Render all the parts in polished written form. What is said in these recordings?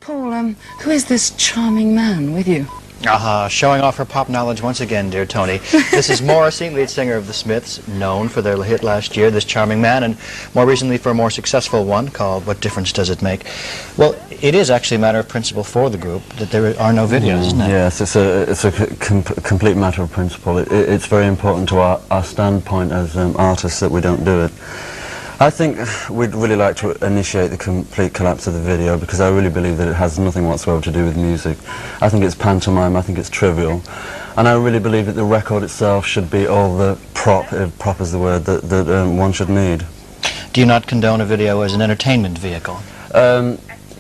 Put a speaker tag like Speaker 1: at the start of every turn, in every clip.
Speaker 1: Paul, who is this charming man with you?
Speaker 2: Showing off her pop knowledge once again, dear Tony. This is Morrissey, lead singer of the Smiths, known for their hit last year, This Charming Man, and more recently for a more successful one called What Difference Does It Make? Well, it is actually a matter of principle for the group that there are no videos, isn't it?
Speaker 3: Yes, it's a complete matter of principle. It's very important to our standpoint as artists that we don't do it. I think we'd really like to initiate the complete collapse of the video because I really believe that it has nothing whatsoever to do with music. I think it's pantomime, I think it's trivial, and I really believe that the record itself should be all the prop is the word, that one should need.
Speaker 2: Do you not condone a video as an entertainment vehicle?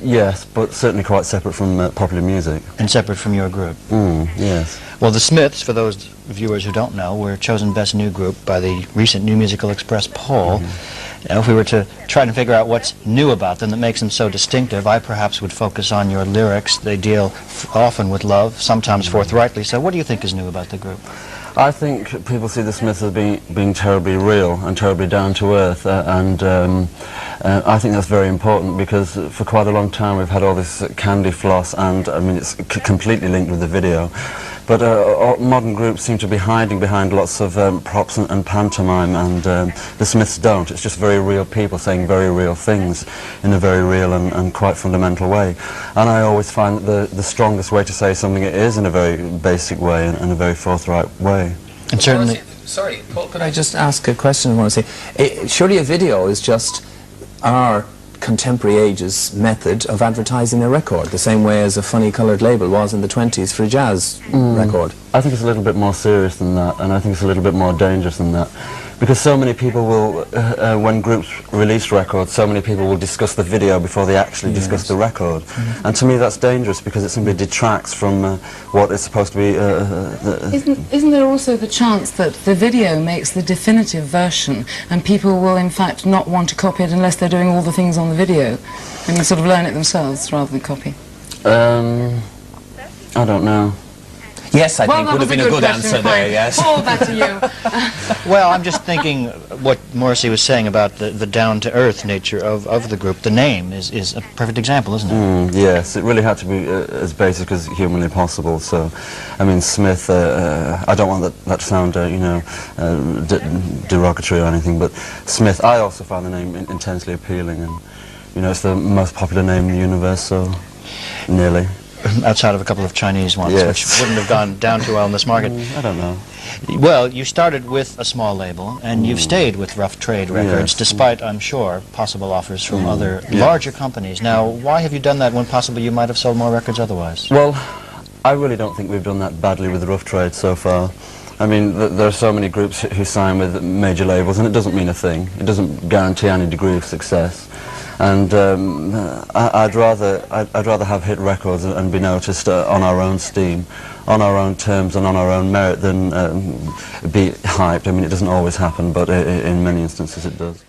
Speaker 3: Yes, but certainly quite separate from popular music.
Speaker 2: And separate from your group?
Speaker 3: Yes.
Speaker 2: Well, the Smiths, for those viewers who don't know, were chosen Best New Group by the recent New Musical Express poll. If we were to try to figure out what's new about them that makes them so distinctive, I perhaps would focus on your lyrics. They deal often with love, sometimes forthrightly. So what do you think is new about the group?
Speaker 3: I think people see the Smiths as being terribly real and terribly down to earth, and I think that's very important because for quite a long time we've had all this candy floss, and I mean it's completely linked with the video. But modern groups seem to be hiding behind lots of props and pantomime, and the Smiths don't. It's just very real people saying very real things in a very real and quite fundamental way. And I always find that the strongest way to say something is in a very basic way and a very forthright way.
Speaker 2: And certainly...
Speaker 4: Sorry, Paul, could I just ask a question? I want to say, surely a video is just our contemporary age's method of advertising a record, the same way as a funny coloured label was in the 20s for a jazz record.
Speaker 3: I think it's a little bit more serious than that, and I think it's a little bit more dangerous than that. Because so many people will, when groups release records, so many people will discuss the video before they actually discuss the record. And to me that's dangerous because it simply detracts from what is supposed to be...
Speaker 1: Isn't there also the chance that the video makes the definitive version and people will in fact not want to copy it unless they're doing all the things on the video and sort of learn it themselves rather than copy?
Speaker 3: I don't know.
Speaker 4: Yes, I think would have been a good answer there, yes.
Speaker 1: Paul, back to you.
Speaker 2: Well, I'm just thinking what Morrissey was saying about the down-to-earth nature of the group. The name is a perfect example, isn't it?
Speaker 3: Yes, it really had to be as basic as humanly possible. So, I mean, Smith, I don't want that to sound, you know, derogatory or anything, but Smith, I also found the name intensely appealing, and, you know, it's the most popular name in the universe, so nearly.
Speaker 2: Outside of a couple of Chinese ones, which wouldn't have gone down too well in this market.
Speaker 3: I don't know.
Speaker 2: Well, you started with a small label, and you've stayed with Rough Trade Records, despite, I'm sure, possible offers from other larger companies. Now, why have you done that when possibly you might have sold more records otherwise?
Speaker 3: Well, I really don't think we've done that badly with Rough Trade so far. I mean, there are so many groups who sign with major labels, and it doesn't mean a thing. It doesn't guarantee any degree of success. And I'd rather have hit records and be noticed on our own steam, on our own terms and on our own merit than be hyped. I mean, it doesn't always happen, but in many instances it does.